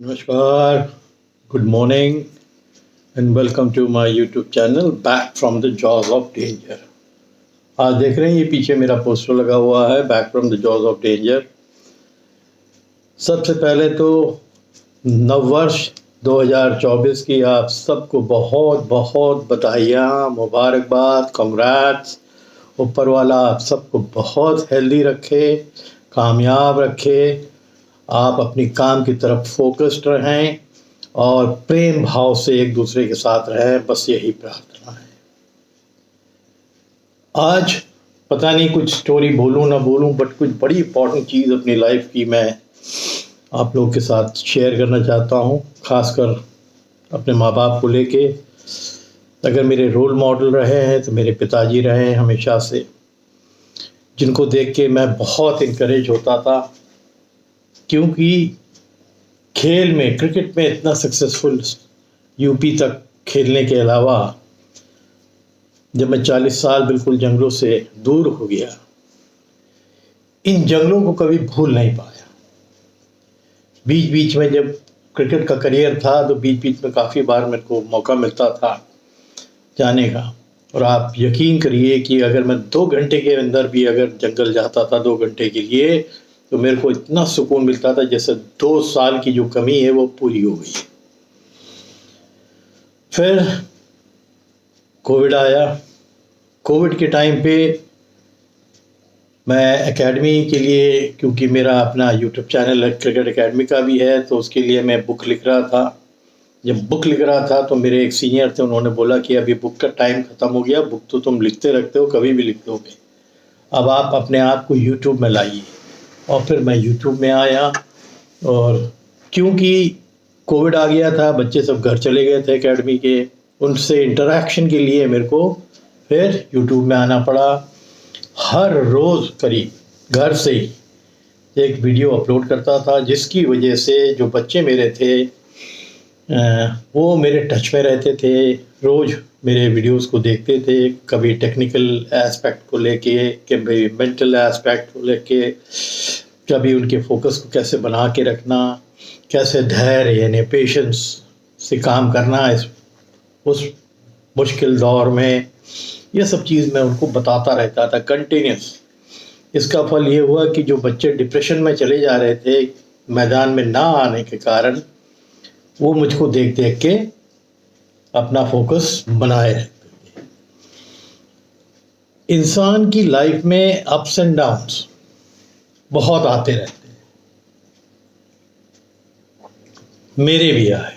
नमस्कार, good morning and welcome to my YouTube channel back from the jaws of danger. आज देख रहे हैं ये पीछे मेरा पोस्टर लगा हुआ है back from the jaws of danger. सबसे पहले तो नववर्ष 2024 की आप सबको बहुत बहुत बधाइयाँ, मुबारकबाद, कांग्रेट्स। ऊपर वाला आप सबको बहुत हेल्दी रखे, कामयाब रखे, आप अपनी काम की तरफ फोकस्ड रहें और प्रेम भाव से एक दूसरे के साथ रहें, बस यही प्रार्थना है। आज पता नहीं कुछ स्टोरी बोलूं ना बोलूं, बट कुछ बड़ी इंपॉर्टेंट चीज़ अपनी लाइफ की मैं आप लोगों के साथ शेयर करना चाहता हूं, खासकर अपने माँ बाप को लेके। अगर मेरे रोल मॉडल रहे हैं तो मेरे पिताजी रहे हैं हमेशा से, जिनको देख के मैं बहुत इनकरेज होता था, क्योंकि खेल में, क्रिकेट में इतना सक्सेसफुल यूपी तक खेलने के अलावा जब मैं 40 साल बिल्कुल जंगलों से दूर हो गया, इन जंगलों को कभी भूल नहीं पाया। बीच बीच में जब क्रिकेट का करियर था तो बीच बीच में काफ़ी बार मेरे को मौका मिलता था जाने का, और आप यकीन करिए कि अगर मैं 2 घंटे के अंदर भी अगर जंगल जाता था 2 घंटे के लिए, तो मेरे को इतना सुकून मिलता था जैसे 2 साल की जो कमी है वो पूरी हो गई। फिर कोविड आया। कोविड के टाइम पे मैं एकेडमी के लिए, क्योंकि मेरा अपना यूट्यूब चैनल क्रिकेट एकेडमी का भी है, तो उसके लिए मैं बुक लिख रहा था। जब बुक लिख रहा था तो मेरे एक सीनियर थे, उन्होंने बोला कि अभी बुक का टाइम ख़त्म हो गया, बुक तो तुम लिखते रखते हो, कभी भी लिख दोगे, अब आप अपने आप को यूट्यूब में लाइए। और फिर मैं यूट्यूब में आया, और क्योंकि कोविड आ गया था, बच्चे सब घर चले गए थे एकेडमी के, उनसे इंटरेक्शन के लिए मेरे को फिर यूट्यूब में आना पड़ा। हर रोज़ करीब घर से ही एक वीडियो अपलोड करता था, जिसकी वजह से जो बच्चे मेरे थे वो मेरे टच में रहते थे, रोज़ मेरे वीडियोस को देखते थे, कभी टेक्निकल एस्पेक्ट को लेके, कभी मेंटल एस्पेक्ट को लेके, कभी उनके फोकस को कैसे बना के रखना, कैसे धैर्य यानी पेशेंस से काम करना इस उस मुश्किल दौर में, ये सब चीज़ मैं उनको बताता रहता था कंटिन्यूस। इसका फल ये हुआ कि जो बच्चे डिप्रेशन में चले जा रहे थे मैदान में ना आने के कारण, वो मुझको देख देख के अपना फोकस बनाए रहते थे। इंसान की लाइफ में अप्स एंड डाउन्स बहुत आते रहते हैं, मेरे भी आए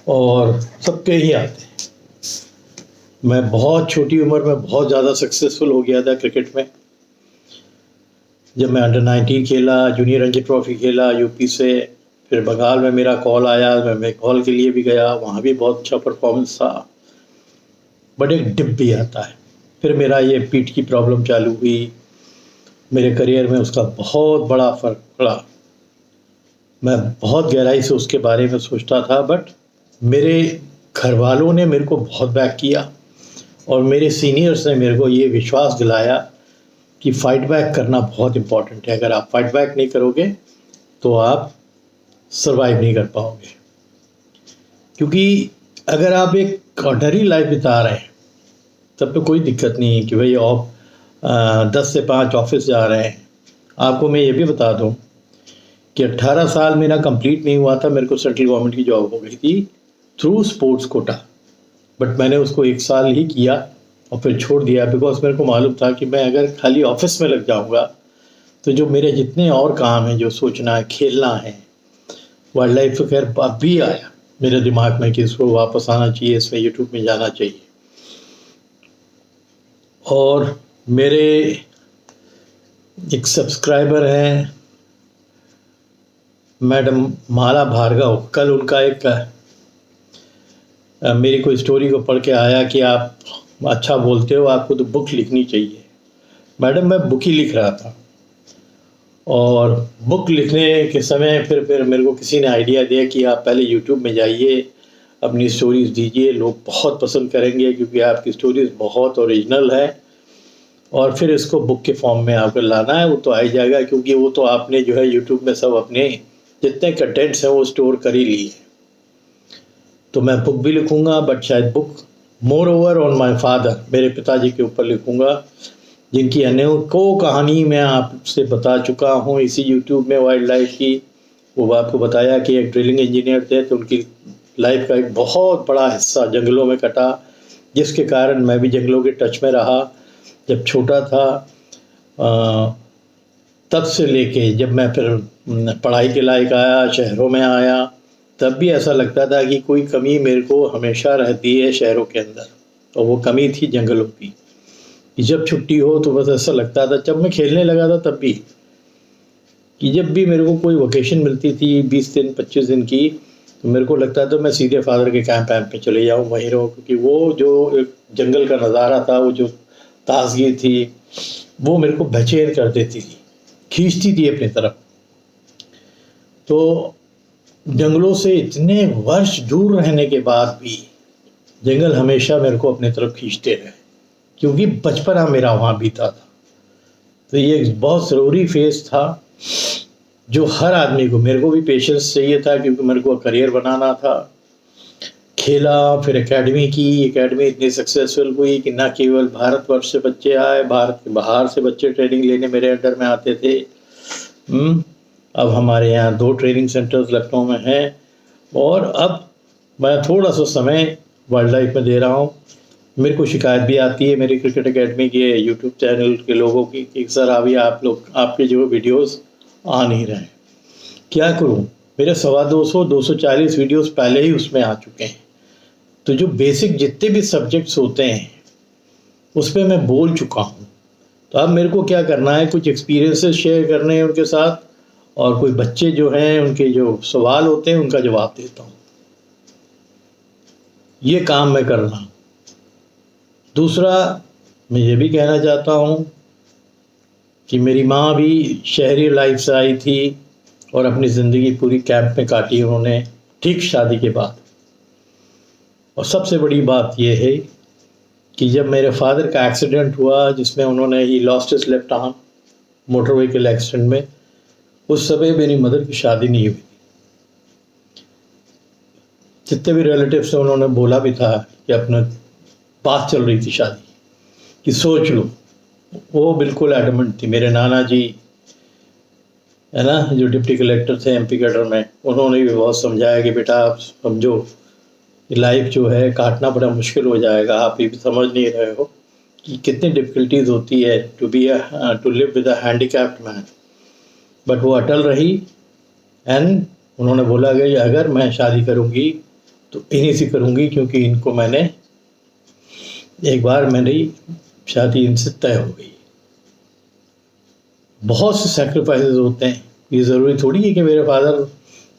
और सबके ही आते हैं। मैं बहुत छोटी उम्र में बहुत ज़्यादा सक्सेसफुल हो गया था क्रिकेट में। जब मैं अंडर 19 खेला, जूनियर रणजी ट्रॉफी खेला यूपी से, फिर बंगाल में मेरा कॉल आया, मैं बंगाल के लिए भी गया, वहाँ भी बहुत अच्छा परफॉर्मेंस था, बट एक डिप भी आता है। फिर मेरा ये पीठ की प्रॉब्लम चालू हुई, मेरे करियर में उसका बहुत बड़ा फ़र्क पड़ा। मैं बहुत गहराई से उसके बारे में सोचता था, बट मेरे घर वालों ने मेरे को बहुत बैक किया, और मेरे सीनियर्स ने मेरे को ये विश्वास दिलाया कि फ़ाइट बैक करना बहुत इम्पॉर्टेंट है। अगर आप फाइट बैक नहीं करोगे तो आप सर्वाइव नहीं कर पाओगे, क्योंकि अगर आप एक ऑर्डनरी लाइफ बिता रहे हैं तब तो कोई दिक्कत नहीं है कि भाई आप 10 से 5 ऑफिस जा रहे हैं। आपको मैं ये भी बता दूं कि 18 साल मेरा कंप्लीट नहीं हुआ था, मेरे को सेंट्रल गवर्नमेंट की जॉब हो गई थी थ्रू स्पोर्ट्स कोटा, बट मैंने उसको 1 साल ही किया और फिर छोड़ दिया, बिकॉज मेरे को मालूम था कि मैं अगर खाली ऑफिस में लग जाऊंगा तो जो मेरे जितने और काम हैं, जो सोचना है, खेलना है, वाइल्ड लाइफ तो खैर अब भी आया मेरे दिमाग में कि इसको वापस आना चाहिए, इसमें यूट्यूब में जाना चाहिए। और मेरे एक सब्सक्राइबर हैं मैडम माला भार्गव, कल उनका एक मेरी कोई स्टोरी को पढ़ के आया कि आप अच्छा बोलते हो, आपको तो बुक लिखनी चाहिए। मैडम, मैं बुक ही लिख रहा था, और बुक लिखने के समय फिर मेरे को किसी ने आइडिया दिया कि आप पहले यूट्यूब में जाइए, अपनी स्टोरीज़ दीजिए, लोग बहुत पसंद करेंगे क्योंकि आपकी स्टोरीज़ बहुत ओरिजिनल है, और फिर इसको बुक के फॉर्म में आपको लाना है, वो तो आ ही जाएगा, क्योंकि वो तो आपने जो है यूट्यूब में सब अपने जितने कंटेंट्स हैं वो स्टोर कर ही लिए। तो मैं बुक भी लिखूंगा, बट शायद book more over on my father, मेरे पिताजी के ऊपर लिखूंगा, जिनकी अनेकों कहानी मैं आपसे बता चुका हूँ इसी यूट्यूब में वाइल्ड लाइफ की। वो आपको बताया कि एक ड्रिलिंग इंजीनियर थे, तो उनकी लाइफ का एक बहुत बड़ा हिस्सा जंगलों में कटा, जिसके कारण मैं भी जंगलों के टच में रहा। जब छोटा था तब से लेके जब मैं फिर पढ़ाई के लायक आया, शहरों में आया, तब भी ऐसा लगता था कि कोई कमी मेरे को हमेशा रहती है शहरों के अंदर, और वो कमी थी जंगलों की। जब छुट्टी हो तो बस ऐसा लगता था, जब मैं खेलने लगा था तब भी, कि जब भी मेरे को कोई वोकेशन मिलती थी 20 दिन 25 दिन की, तो मेरे को लगता था मैं सीधे फादर के कैंप पे चले जाऊँ, वहीं रहूँ, क्योंकि वो जो एक जंगल का नज़ारा था, वो जो ताजगी थी, वो मेरे को बेचैन कर देती थी, खींचती थी अपनी तरफ। तो जंगलों से इतने वर्ष दूर रहने के बाद भी जंगल हमेशा मेरे को अपनी तरफ खींचते रहे, क्योंकि बचपना मेरा वहाँ बीता था। तो ये एक बहुत ज़रूरी फेज़ था जो हर आदमी को, मेरे को भी पेशेंस चाहिए था, क्योंकि मेरे को करियर बनाना था। खेला, फिर एकेडमी की, एकेडमी इतनी सक्सेसफुल हुई कि न केवल भारतवर्ष से बच्चे आए, भारत के बाहर से बच्चे ट्रेनिंग लेने मेरे अंडर में आते थे। अब हमारे यहाँ 2 ट्रेनिंग सेंटर्स लखनऊ में हैं, और अब मैं थोड़ा सा समय वाइल्ड लाइफ में दे रहा हूँ। मेरे को शिकायत भी आती है मेरी क्रिकेट एकेडमी के यूट्यूब चैनल के लोगों की कि सर अभी आप लोग, आपके जो वीडियोस आ नहीं रहे हैं, क्या करूँ? मेरे 240 वीडियोस पहले ही उसमें आ चुके हैं। तो जो बेसिक जितने भी सब्जेक्ट्स होते हैं उस पर मैं बोल चुका हूँ। तो अब मेरे को क्या करना है, कुछ एक्सपीरियंसेस शेयर करने हैं उनके साथ, और कोई बच्चे जो हैं उनके जो सवाल होते हैं उनका जवाब देता हूँ। ये काम मैं कर रहा हूँ। दूसरा, मैं ये भी कहना चाहता हूँ कि मेरी माँ भी शहरी लाइफ से आई थी और अपनी ज़िंदगी पूरी कैंप में काटी उन्होंने, ठीक शादी के बाद। और सबसे बड़ी बात यह है कि जब मेरे फादर का एक्सीडेंट हुआ, जिसमें उन्होंने he lost his left arm motor vehicle accident में, उस समय मेरी मदर की शादी नहीं हुई। जितने भी रिलेटिव्स थे उन्होंने बोला भी था कि अपने बात चल रही थी शादी कि सोच लो, वो बिल्कुल एडमेंट थी। मेरे नाना जी है ना, जो डिप्टी कलेक्टर थे एमपी कैडर में, उन्होंने भी बहुत समझाया कि बेटा आप समझो, लाइफ जो है काटना बड़ा मुश्किल हो जाएगा, आप ये भी समझ नहीं रहे हो कि कितनी डिफ़िकल्टीज होती है to live with a handicapped man. But वो अटल रही, एंड उन्होंने बोला कि अगर मैं शादी करूँगी तो इन्हीं से करूँगी, क्योंकि इनको मैंने एक बार मेरी शादी इनसे तय हो गई। बहुत से सैक्रिफाइसेस होते हैं, ये ज़रूरी थोड़ी है कि मेरे फादर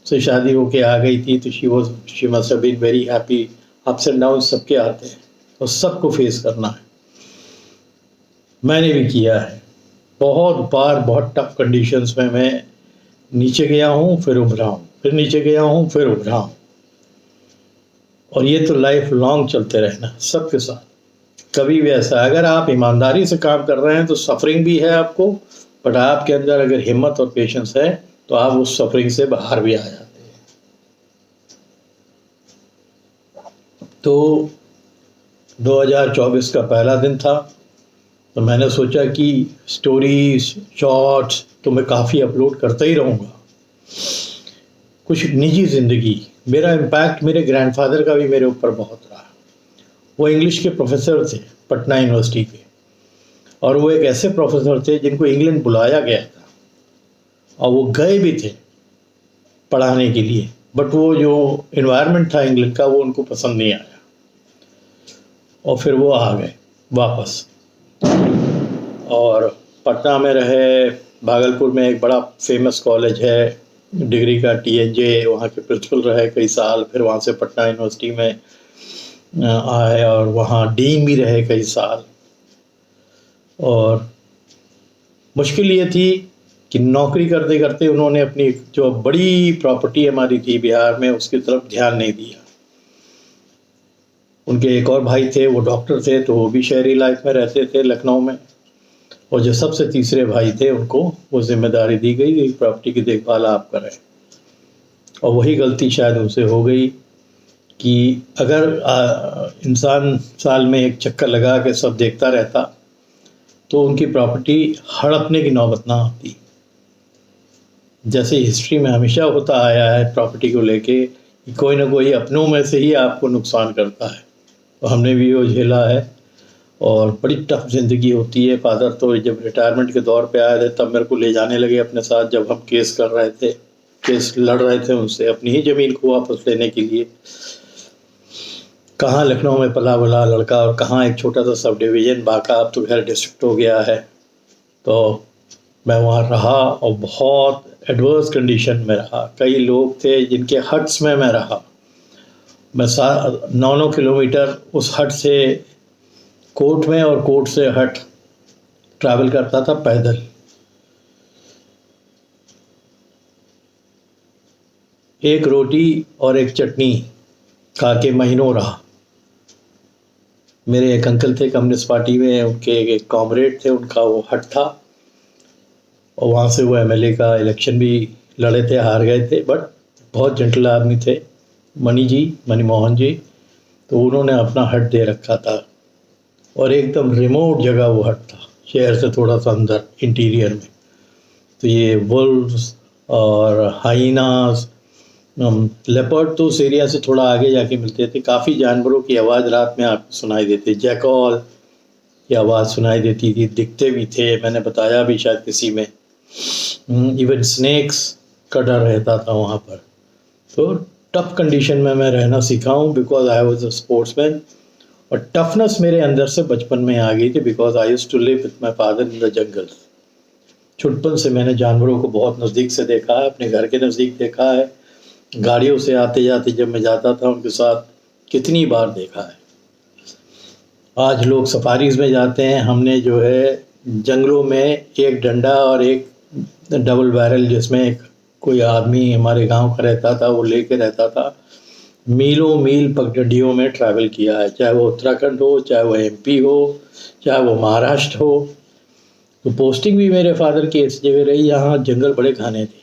से शादी होके आ गई थी तो she must have been very happy. Ups and down सबके आते हैं और सबको फेस करना है। मैंने भी किया है बहुत बार, बहुत टफ कंडीशंस में मैं नीचे गया हूँ, फिर उभरा हूँ, फिर नीचे गया हूँ, फिर उभरा हूँ। और ये तो लाइफ लॉन्ग चलते रहना सबके साथ। कभी भी ऐसा, अगर आप ईमानदारी से काम कर रहे हैं तो सफरिंग भी है आपको, बट आपके अंदर अगर हिम्मत और पेशेंस है तो आप उस सफरिंग से बाहर भी आ जाते हैं। तो 2024 का पहला दिन था, तो मैंने सोचा कि स्टोरीज, शॉर्ट्स तो मैं काफ़ी अपलोड करता ही रहूँगा। कुछ निजी ज़िंदगी, मेरा इम्पैक्ट मेरे ग्रैंडफादर का भी मेरे ऊपर बहुत रहा। वो इंग्लिश के प्रोफेसर थे पटना यूनिवर्सिटी के, और वो एक ऐसे प्रोफेसर थे जिनको इंग्लैंड बुलाया गया था, और वो गए भी थे पढ़ाने के लिए, बट वो जो इन्वायरमेंट था इंग्लैंड का वो उनको पसंद नहीं आया, और फिर वो आ गए वापस और पटना में रहे। भागलपुर में एक बड़ा फेमस कॉलेज है डिग्री का, TNJ, वहाँ के प्रिंसिपल रहे कई साल। फिर वहाँ से पटना यूनिवर्सिटी में आए और वहाँ डीन भी रहे कई साल। और मुश्किल ये थी कि नौकरी करते करते उन्होंने अपनी जो बड़ी प्रॉपर्टी हमारी थी बिहार में, उसकी तरफ ध्यान नहीं दिया। उनके एक और भाई थे, वो डॉक्टर थे, तो वो भी शहरी लाइफ में रहते थे लखनऊ में। और जो सबसे तीसरे भाई थे, उनको वो जिम्मेदारी दी गई कि प्रॉपर्टी की देखभाल आप करें। और वही गलती शायद उनसे हो गई कि अगर इंसान साल में एक चक्कर लगा के सब देखता रहता तो उनकी प्रॉपर्टी हड़पने की नौबत ना आती। जैसे हिस्ट्री में हमेशा होता आया है प्रॉपर्टी को लेके कि कोई ना कोई अपनों में से ही आपको नुकसान करता है, तो हमने भी वो झेला है और बड़ी टफ ज़िंदगी होती है। फादर तो जब रिटायरमेंट के दौर पे आए थे तब मेरे को ले जाने लगे अपने साथ, जब हम केस कर रहे थे, केस लड़ रहे थे उनसे अपनी ही ज़मीन को वापस लेने के लिए। कहाँ लखनऊ में पला बड़ा लड़का और कहाँ एक छोटा सा सब डिवीज़न, बाका अब तो खैर डिस्ट्रिक्ट हो गया है। तो मैं वहाँ रहा और बहुत एडवर्स कंडीशन में रहा। कई लोग थे जिनके हट्स में मैं रहा। मैं 9-9 किलोमीटर उस हट से कोर्ट में और कोर्ट से हट ट्रैवल करता था पैदल। एक रोटी और एक चटनी खा के महीनों रहा। मेरे एक अंकल थे कम्युनिस्ट पार्टी में, उनके एक कॉमरेड थे, उनका वो हट था और वहाँ से वो एमएलए का इलेक्शन भी लड़े थे, हार गए थे, बट बहुत जेंटल आदमी थे, मनी मोहन जी। तो उन्होंने अपना हट दे रखा था और एकदम रिमोट जगह वो हट था, शहर से थोड़ा सा अंदर इंटीरियर में। तो ये वुल्व्स और हाइनास, लेपर्ड तो उस एरिया से थोड़ा आगे जाके मिलते थे। काफ़ी जानवरों की आवाज़ रात में आपको सुनाई देती, जैकॉल की आवाज़ सुनाई देती थी, दिखते भी थे, मैंने बताया भी शायद किसी में। इवन स्नेक्स का डर रहता था वहाँ पर। तो टफ कंडीशन में मैं रहना सीखा हूँ because I was a sportsman. और टफनेस मेरे अंदर से बचपन में आ गई थी because I used to live with my father in the jungles. छुटपन से मैंने जानवरों को बहुत नज़दीक से देखा है, अपने घर के नज़दीक देखा है, गाड़ियों से आते जाते जब मैं जाता था उनके साथ कितनी बार देखा है। आज लोग सफारीज़ में जाते हैं, हमने जो है जंगलों में एक डंडा और एक डबल बैरल जिसमें एक कोई आदमी हमारे गांव का रहता था वो लेके रहता था, मीलों मील पगडंडियों में ट्रैवल किया है, चाहे वो उत्तराखंड हो, चाहे वो एमपी हो, चाहे वो महाराष्ट्र हो। तो पोस्टिंग भी मेरे फादर की इस जगह रही जहाँ जंगल बड़े घने थे।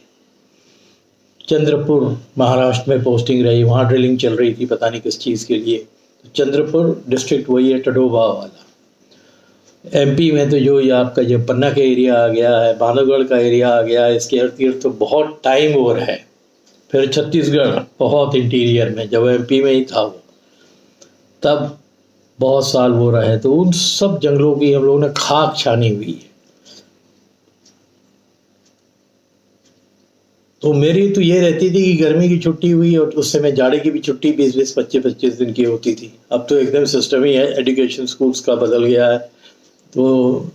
चंद्रपुर महाराष्ट्र में पोस्टिंग रही, वहाँ ड्रिलिंग चल रही थी पता नहीं किस चीज़ के लिए। तो चंद्रपुर डिस्ट्रिक्ट वही है टडोबा वाला। एमपी में तो जो ये आपका जो पन्ना का एरिया आ गया है, बांधवगढ़ का एरिया आ गया है, इसके अर्थ तो बहुत टाइम ओवर है। फिर छत्तीसगढ़ बहुत इंटीरियर में, जब एमपी में ही था वो, तब बहुत साल वो रहे। तो उन सब जंगलों की हम लोगों ने खाक छानी हुई है। तो मेरी तो ये रहती थी कि गर्मी की छुट्टी हुई और उस समय जाड़े की भी छुट्टी 20-20, 25-25 दिन की होती थी। अब तो एकदम सिस्टम ही है एजुकेशन स्कूल्स का बदल गया है। तो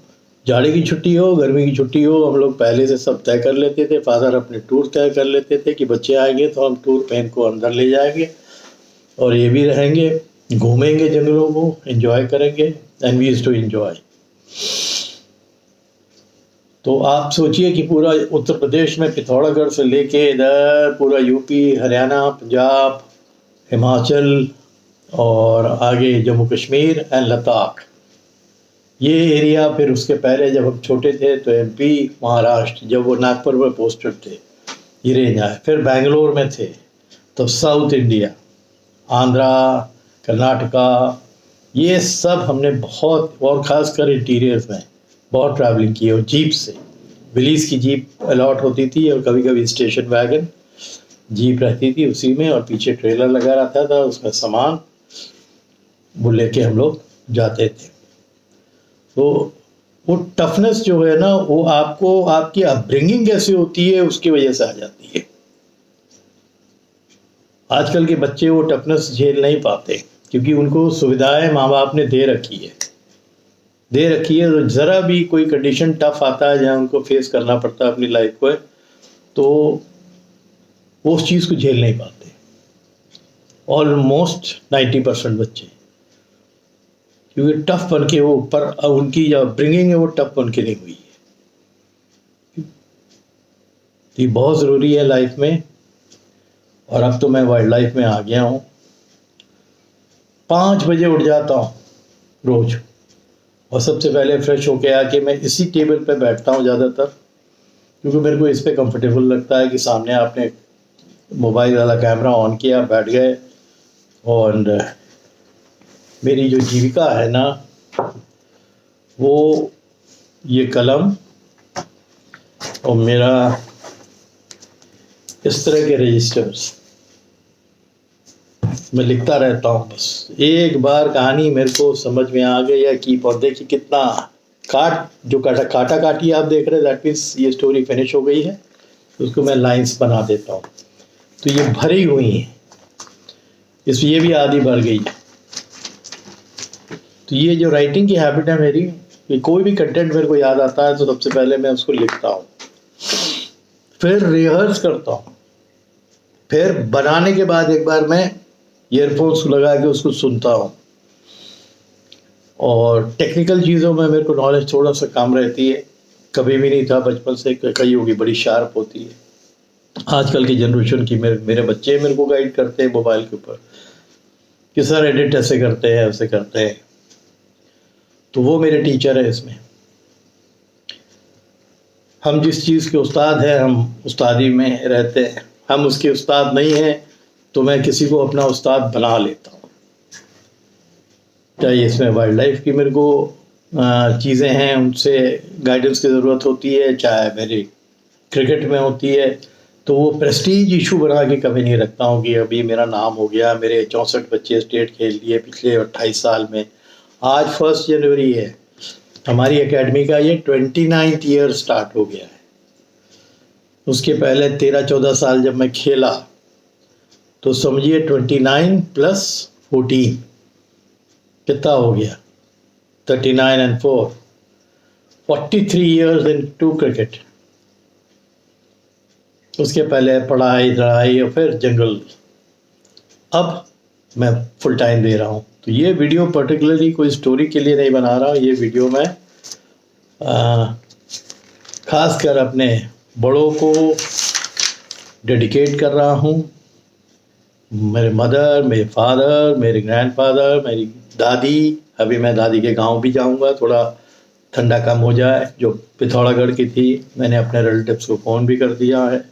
जाड़े की छुट्टी हो, गर्मी की छुट्टी हो, हम लोग पहले से सब तय कर लेते थे। फादर अपने टूर तय कर लेते थे कि बच्चे आएंगे तो हम टूर पे इनको अंदर ले जाएंगे और ये भी रहेंगे, घूमेंगे जंगलों को, एंजॉय करेंगे। And we used to enjoy. तो आप सोचिए कि पूरा उत्तर प्रदेश में पिथौरागढ़ से लेके इधर पूरा यूपी, हरियाणा, पंजाब, हिमाचल और आगे जम्मू कश्मीर एंड लद्दाख, ये एरिया। फिर उसके पहले जब हम छोटे थे तो एमपी, महाराष्ट्र, जब वो नागपुर में पोस्टेड थे, ये रेंज आए। फिर बेंगलोर में थे तो साउथ इंडिया, आंध्रा, कर्नाटका, ये सब हमने बहुत, और ख़ासकर इंटीरियर्स में बहुत ट्रैवलिंग की। और जीप से, विलीज की जीप अलॉट होती थी और कभी कभी स्टेशन वैगन जीप रहती थी उसी में, और पीछे ट्रेलर लगा रहता था, उसमें सामान वो लेके हम लोग जाते थे। तो वो टफनेस जो है ना, वो आपको आपकी अपब्रिंगिंग कैसे होती है उसकी वजह से आ जाती है। आजकल के बच्चे वो टफनेस झेल नहीं पाते क्योंकि उनको सुविधाएं माँ बाप ने दे रखी है। तो ज़रा भी कोई कंडीशन टफ आता है जहाँ उनको फेस करना पड़ता है अपनी लाइफ को, तो वो उस चीज़ को झेल नहीं पाते। ऑलमोस्ट 90% बच्चे, क्योंकि टफ बन के वो ऊपर, उनकी जो ब्रिंगिंग है वो टफ बन के नहीं हुई है। तो ये बहुत ज़रूरी है लाइफ में। और अब तो मैं वाइल्ड लाइफ में आ गया हूँ। 5 बजे उठ जाता हूँ रोज़ और सबसे पहले फ्रेश होके आके मैं इसी टेबल पे बैठता हूँ ज़्यादातर, क्योंकि मेरे को इस पे कंफर्टेबल लगता है कि सामने आपने मोबाइल वाला कैमरा ऑन किया, बैठ गए। और मेरी जो जीविका है ना, वो ये कलम और मेरा इस तरह के रजिस्टर्स, मैं लिखता रहता हूँ। बस एक बार कहानी मेरे को समझ में आ गई या की पौधे की कितना काटा काटी आप देख रहे हैं, दैट मीन्स ये स्टोरी फिनिश हो गई है। उसको मैं लाइंस बना देता हूँ। तो ये भरी हुई हैं, ये भी आधी भर गई है। तो ये जो राइटिंग की हैबिट है मेरी, कि कोई भी कंटेंट मेरे को याद आता है तो सबसे पहले मैं उसको लिखता हूँ, फिर रिहर्स करता हूँ, फिर बनाने के बाद एक बार मैं ईयरफोन्स लगा के उसको सुनता हूँ। और टेक्निकल चीज़ों में मेरे को नॉलेज थोड़ा सा कम रहती है, कभी भी नहीं था बचपन से। कई होगी बड़ी शार्प होती है आजकल की जनरेशन की। मेरे बच्चे मेरे को गाइड करते हैं मोबाइल के ऊपर कि सर एडिट ऐसे करते हैं, ऐसे करते हैं। तो वो मेरे टीचर है इसमें। हम जिस चीज़ के उस्ताद हैं, हम उस्तादी में रहते हैं। हम उसके उस्ताद नहीं हैं तो मैं किसी को अपना उस्ताद बना लेता हूँ। चाहे इसमें वाइल्ड लाइफ की मेरे को चीज़ें हैं, उनसे गाइडेंस की ज़रूरत होती है, चाहे मेरी क्रिकेट में होती है। तो वो प्रेस्टीज इशू बना के कभी नहीं रखता हूँ कि अभी मेरा नाम हो गया, मेरे 64 बच्चे स्टेट खेल लिए पिछले 28 साल में। आज 1 जनवरी है, हमारी एकेडमी का ये 29th ईयर स्टार्ट हो गया है। उसके पहले 13-14 साल जब मैं खेला तो समझिए 29 + 14 कितना हो गया, 39 and 4, 43 years into क्रिकेट। उसके पहले पढ़ाई और फिर जंगल। अब मैं फुल टाइम दे रहा हूँ। तो ये वीडियो पर्टिकुलरली कोई स्टोरी के लिए नहीं बना रहा। ये वीडियो मैं खासकर अपने बड़ों को डेडिकेट कर रहा हूँ। मेरे मदर, मेरे फादर, मेरे ग्रैंडफादर, मेरी दादी। अभी मैं दादी के गांव भी जाऊंगा, थोड़ा ठंडा कम हो जाए, जो पिथौरागढ़ की थी। मैंने अपने रिलेटिव्स को फ़ोन भी कर दिया है।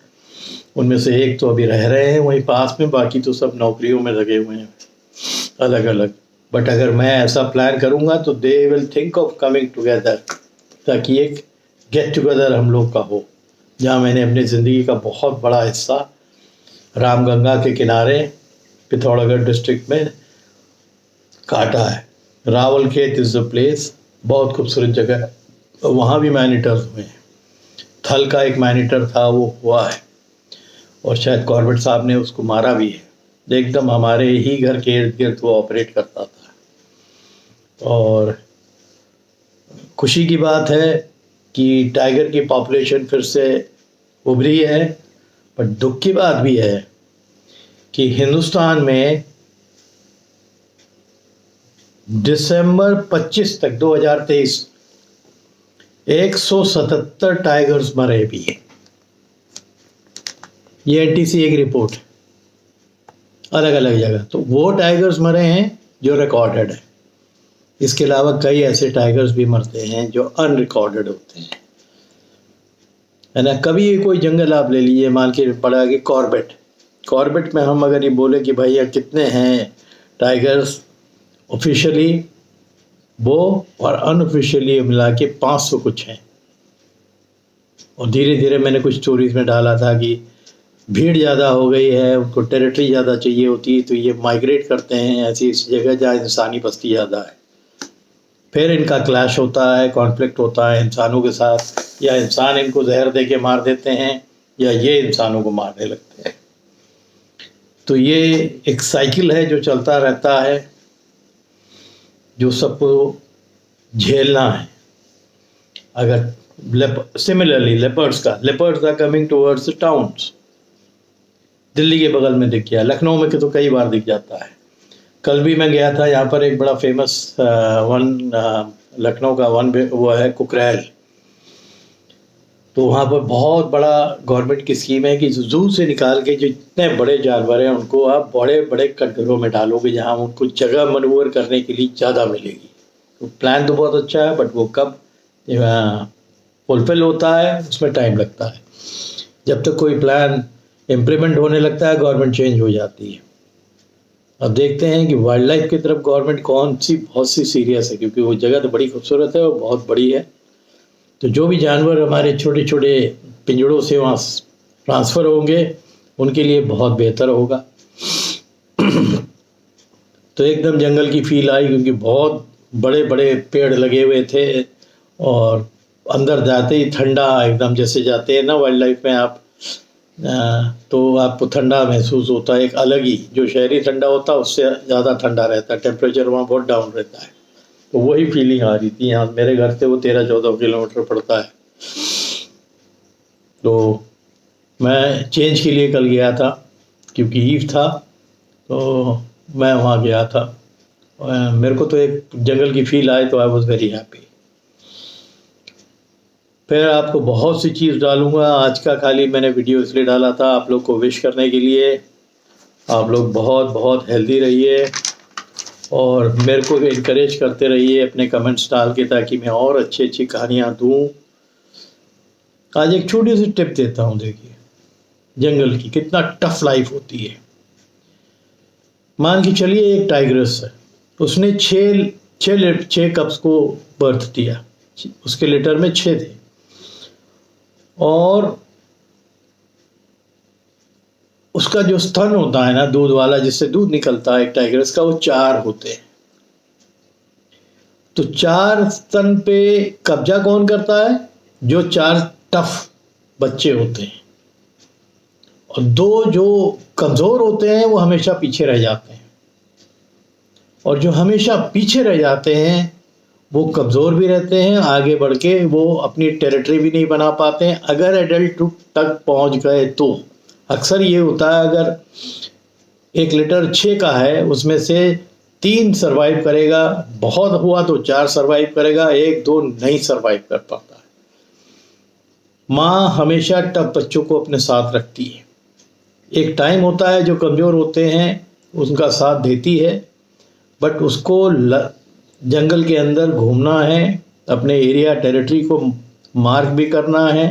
उनमें से एक तो अभी रह रहे हैं वहीं पास में, बाकी तो सब नौकरियों में लगे हुए हैं अलग अलग। बट अगर मैं ऐसा प्लान करूंगा तो they will think of coming together, ताकि एक गेट टुगेदर हम लोग का हो। जहाँ मैंने अपनी ज़िंदगी का बहुत बड़ा हिस्सा रामगंगा के किनारे पिथौरागढ़ डिस्ट्रिक्ट में काटा है। रावलखेत इज़ द प्लेस, बहुत खूबसूरत जगह है। वहाँ भी मैनीटर्स हुए हैं। थल का एक मैनीटर था, वो हुआ है, और शायद कॉर्बेट साहब ने उसको मारा भी है। एकदम हमारे ही घर के इर्द गिर्द वो ऑपरेट करता था। और खुशी की बात है कि टाइगर की पॉपुलेशन फिर से उभरी है। पर दुख की बात भी है कि हिंदुस्तान में दिसंबर 25 तक 2023 177 टाइगर्स मरे भी हैं। ये एनटीसी एक रिपोर्ट अलग अलग जगह। तो वो टाइगर्स मरे हैं जो रिकॉर्डेड है। इसके अलावा कई ऐसे टाइगर्स भी मरते हैं जो अनरिकॉर्डेड होते हैं, है ना। कभी कोई जंगल आप ले लीजिए, मान के पड़ा कि कॉर्बेट में हम अगर ये बोले कि भैया कितने हैं टाइगर्स, ऑफिशियली वो और अनऑफिशियली मिला के 500 कुछ हैं। और धीरे धीरे मैंने कुछ स्टोरीज में डाला था कि भीड़ ज़्यादा हो गई है, उनको टेरिटरी ज़्यादा चाहिए होती है, तो ये माइग्रेट करते हैं ऐसी जगह जहाँ इंसानी बस्ती ज़्यादा है। फिर इनका क्लैश होता है, कॉन्फ्लिक्ट होता है इंसानों के साथ, या इंसान इनको जहर दे के मार देते हैं या ये इंसानों को मारने लगते हैं। तो ये एक साइकिल है जो चलता रहता है, जो सबको झेलना है। अगर similarly leopards are coming towards the towns. Delhi के बगल में दिख गया, लखनऊ में तो कई बार दिख जाता है। कल भी मैं गया था, यहाँ पर एक बड़ा फेमस लखनऊ का वन वो है कुकरैल। तो वहाँ पर बहुत बड़ा गवर्नमेंट की स्कीम है कि जू से निकाल के जितने बड़े जानवर हैं उनको आप बड़े बड़े कटघरों में डालोगे, जहाँ उनको जगह मनूवर करने के लिए ज़्यादा मिलेगी। तो प्लान तो बहुत अच्छा है, बट वो कब फुलफिल होता है उसमें टाइम लगता है। जब तक कोई प्लान इम्प्लीमेंट होने लगता है, गवर्नमेंट चेंज हो जाती है। अब देखते हैं कि वाइल्ड लाइफ की तरफ गवर्नमेंट कौन सी बहुत सी सीरियस है, क्योंकि वो जगह तो बड़ी खूबसूरत है और बहुत बड़ी है। तो जो भी जानवर हमारे छोटे छोटे पिंजड़ों से वहाँ ट्रांसफ़र होंगे उनके लिए बहुत बेहतर होगा। तो एकदम जंगल की फील आई, क्योंकि बहुत बड़े बड़े पेड़ लगे हुए थे और अंदर जाते ही ठंडा एकदम, जैसे जाते हैं ना वाइल्ड लाइफ में आप, तो आपको ठंडा महसूस होता है, एक अलग ही, जो शहरी ठंडा होता है उससे ज़्यादा ठंडा रहता है, टेम्परेचर वहाँ बहुत डाउन रहता है। तो वही फीलिंग आ रही थी। यहाँ मेरे घर से वो 13-14 किलोमीटर पड़ता है। तो मैं चेंज के लिए कल गया था, क्योंकि ईव था, तो मैं वहाँ गया था। मेरे को तो एक जंगल की फील आई, तो आई वॉज वेरी हैप्पी। फिर आपको बहुत सी चीज़ डालूँगा। आज का खाली मैंने वीडियो इसलिए डाला था आप लोग को विश करने के लिए। आप लोग बहुत बहुत हेल्दी रहिए और मेरे को इनकरेज करते रहिए अपने कमेंट्स डाल के, ताकि मैं और अच्छी अच्छी कहानियाँ दूँ। आज एक छोटी सी टिप देता हूँ। देखिए जंगल की कितना टफ लाइफ होती है। मान के चलिए एक टाइग्रेस है, उसने छः कप्स को बर्थ दिया, उसके लिटर में 6 थे, और उसका जो स्तन होता है ना दूध वाला, जिससे दूध निकलता है एक टाइग्रेस का, वो 4 होते हैं। तो 4 स्तन पे कब्जा कौन करता है? जो 4 टफ बच्चे होते हैं, और 2 जो कमज़ोर होते हैं वो हमेशा पीछे रह जाते हैं। और जो हमेशा पीछे रह जाते हैं वो कमज़ोर भी रहते हैं, आगे बढ़ के वो अपनी टेरिटरी भी नहीं बना पाते हैं। अगर एडल्ट तक पहुंच गए तो अक्सर ये होता है, अगर 1 लीटर 6 का है, उसमें से 3 सरवाइव करेगा, बहुत हुआ तो 4 सरवाइव करेगा, 1-2 नहीं सरवाइव कर पाता है। माँ हमेशा टफ बच्चों को अपने साथ रखती है। एक टाइम होता है जो कमज़ोर होते हैं उनका साथ देती है, बट उसको जंगल के अंदर घूमना है, अपने एरिया टेरिटरी को मार्क भी करना है,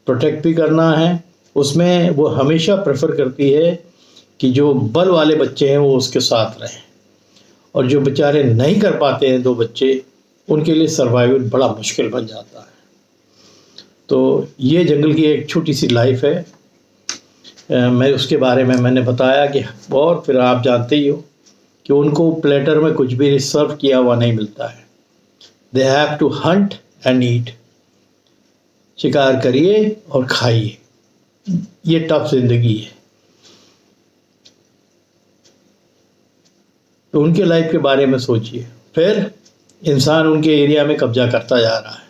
प्रोटेक्ट भी करना है। उसमें वो हमेशा प्रेफर करती है कि जो बल वाले बच्चे हैं वो उसके साथ रहें, और जो बेचारे नहीं कर पाते हैं 2 बच्चे, उनके लिए सर्वाइवल बड़ा मुश्किल बन जाता है। तो ये जंगल की एक छोटी सी लाइफ है। मैं उसके बारे में मैंने बताया कि, और फिर आप जानते ही हो कि उनको प्लेटर में कुछ भी सर्व किया हुआ नहीं मिलता है। They have to hunt and eat. शिकार करिए और खाइए, ये टफ जिंदगी है। तो उनके लाइफ के बारे में सोचिए। फिर इंसान उनके एरिया में कब्जा करता जा रहा है।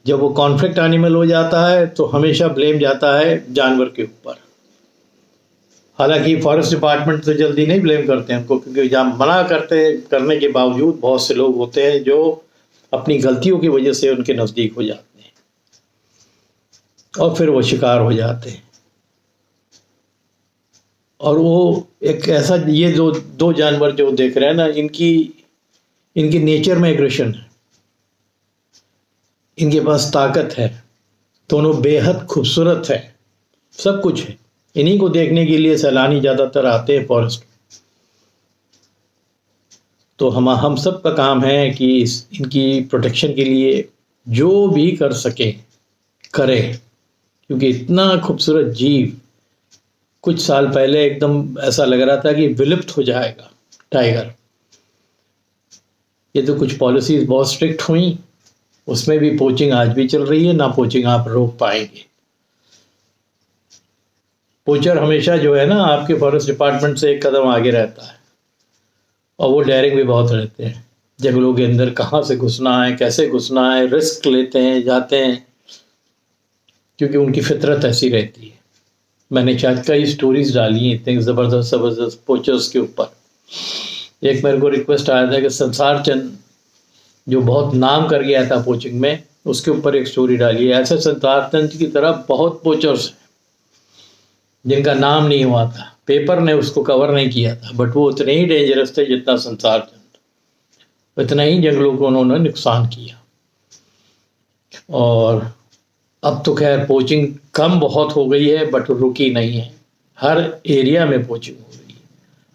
जब वो कॉन्फ्लिक्ट एनिमल हो जाता है तो हमेशा ब्लेम जाता है जानवर के ऊपर। हालांकि फॉरेस्ट डिपार्टमेंट तो जल्दी नहीं ब्लेम करते हैं उनको, क्योंकि जहाँ मना करने के बावजूद बहुत से लोग होते हैं जो अपनी गलतियों की वजह से उनके नज़दीक हो जाते हैं और फिर वो शिकार हो जाते हैं। और वो एक ऐसा, ये जो 2 जानवर जो देख रहे हैं ना, इनकी नेचर में एग्रेशन है, इनके पास ताकत है, दोनों बेहद खूबसूरत है, सब कुछ है। इन्हीं को देखने के लिए सैलानी ज़्यादातर आते हैं फॉरेस्ट। तो हम सब का काम है कि इनकी प्रोटेक्शन के लिए जो भी कर सके करें, क्योंकि इतना खूबसूरत जीव कुछ साल पहले एकदम ऐसा लग रहा था कि विलुप्त हो जाएगा टाइगर। ये तो कुछ पॉलिसीज़ बहुत स्ट्रिक्ट हुई, उसमें भी पोचिंग आज भी चल रही है, ना पोचिंग आप रोक पाएंगे। पोचर हमेशा जो है ना आपके फॉरेस्ट डिपार्टमेंट से एक कदम आगे रहता है, और वो डेयरिंग भी बहुत रहते हैं। जंगलों के अंदर कहाँ से घुसना है, कैसे घुसना है, रिस्क लेते हैं, जाते हैं, क्योंकि उनकी फितरत ऐसी रहती है। मैंने शायद कई स्टोरीज डाली हैं इतने ज़बरदस्त पोचर्स के ऊपर। एक मेरे को रिक्वेस्ट आया था कि संसार चंद जो बहुत नाम कर गया था पोचिंग में, उसके ऊपर एक स्टोरी डाली है। ऐसे संसार चंद की तरह बहुत पोचर्स हैं जिनका नाम नहीं हुआ था, पेपर ने उसको कवर नहीं किया था, बट वो उतने ही डेंजरस थे जितना संसार चंद। इतना ही जंगलों को उन्होंने नुकसान किया। और अब तो खैर पोचिंग कम बहुत हो गई है, बट रुकी नहीं है, हर एरिया में पोचिंग हो रही है।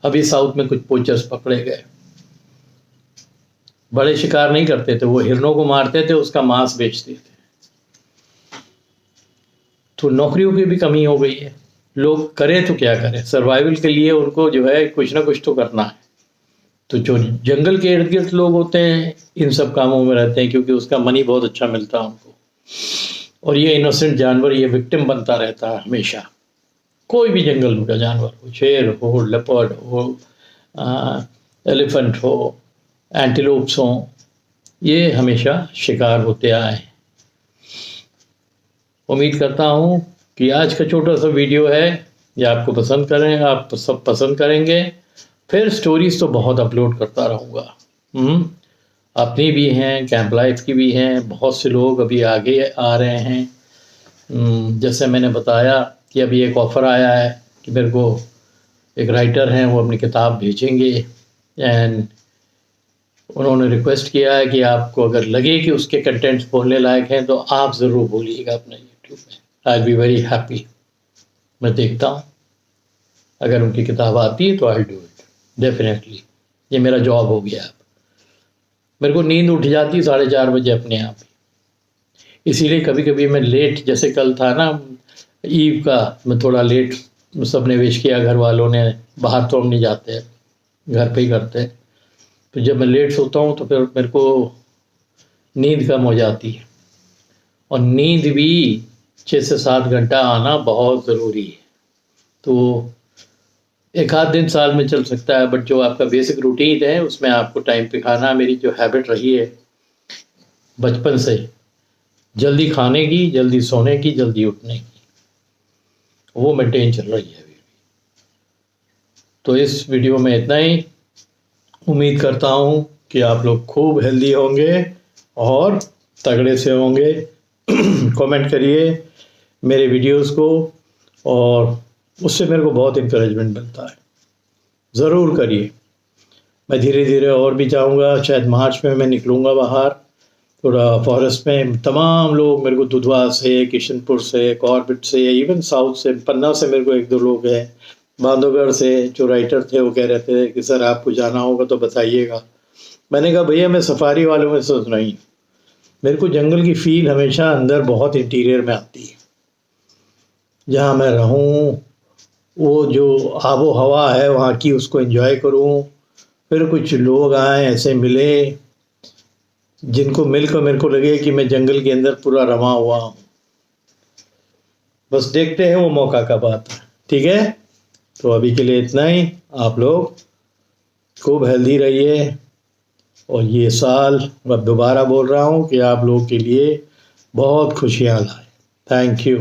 अभी साउथ में कुछ पोचर्स पकड़े गए, बड़े शिकार नहीं करते थे, वो हिरणों को मारते थे, उसका मांस बेचते थे। तो नौकरियों की भी कमी हो गई है, लोग करें तो क्या करें, सर्वाइवल के लिए उनको जो है कुछ ना कुछ तो करना है। तो जो जंगल के इर्द गिर्द लोग होते हैं इन सब कामों में रहते हैं, क्योंकि उसका मनी बहुत अच्छा मिलता है उनको। और ये इनोसेंट जानवर ये विक्टिम बनता रहता है हमेशा, कोई भी जंगल का जानवर हो, शेर हो, लेपर्ड हो, एलिफेंट हो, एंटीलोप्स हो, ये हमेशा शिकार होते आए हैं। उम्मीद करता हूँ कि आज का छोटा सा वीडियो है ये आपको पसंद करें, आप सब पसंद करेंगे। फिर स्टोरीज तो बहुत अपलोड करता रहूँगा, अपनी भी हैं, कैंप लाइफ की भी हैं, बहुत से लोग अभी आगे आ रहे हैं। जैसे मैंने बताया कि अभी एक ऑफ़र आया है कि मेरे को एक राइटर हैं, वो अपनी किताब भेजेंगे, एंड उन्होंने रिक्वेस्ट किया है कि आपको अगर लगे कि उसके कंटेंट्स बोलने लायक हैं तो आप ज़रूर बोलिएगा अपने यूट्यूब में। आई बी वेरी हैप्पी। मैं देखता हूँ, अगर उनकी किताब आती है तो आई डू इट डेफिनेटली। ये मेरा जॉब हो गया। अब मेरे को नींद उठ जाती 4:30 बजे अपने आप ही, इसीलिए कभी कभी मैं लेट, जैसे कल था ना ईव का, मैं थोड़ा लेट सबने विश किया, घर वालों ने, बाहर तो हम नहीं जाते, घर पे ही करते हैं। तो जब मैं लेट सोता हूँ तो फिर मेरे को नींद कम हो जाती है, और नींद भी 6 से 7 घंटा आना बहुत ज़रूरी है। तो एक आध दिन साल में चल सकता है, बट जो आपका बेसिक रूटीन है उसमें आपको टाइम पे खाना, मेरी जो हैबिट रही है बचपन से, जल्दी खाने की, जल्दी सोने की, जल्दी उठने की, वो मेंटेन चल रही है अभी भी। तो इस वीडियो में इतना ही। उम्मीद करता हूँ कि आप लोग खूब हेल्दी होंगे और तगड़े से होंगे। कमेंट करिए मेरे वीडियोस को, और उससे मेरे को बहुत इंकरेजमेंट मिलता है। ज़रूर करिए। मैं धीरे धीरे और भी जाऊँगा, शायद मार्च में मैं निकलूँगा बाहर थोड़ा फॉरेस्ट में। तमाम लोग मेरे को दुधवा से, किशनपुर से, कॉर्बेट से, इवन साउथ से, पन्ना से मेरे को 1-2 लोग हैं, बांधवगढ़ से जो राइटर थे वो कह रहे थे कि सर आपको जाना होगा तो बताइएगा। मैंने कहा भैया मैं सफारी वालों में सोच नहीं, मेरे को जंगल की फील हमेशा अंदर बहुत इंटीरियर में आती है। जहाँ मैं रहूँ, वो जो आबो हवा है वहाँ की, उसको एंजॉय करूँ। फिर कुछ लोग आए ऐसे मिले जिनको मिलकर मेरे को लगे कि मैं जंगल के अंदर पूरा रमा हुआ हूँ। बस देखते हैं वो मौका कब आता है। ठीक है, तो अभी के लिए इतना ही। आप लोग खूब हेल्दी रहिए, और ये साल मैं दोबारा बोल रहा हूँ कि आप लोगों के लिए बहुत खुशियाँ लाए। Thank you.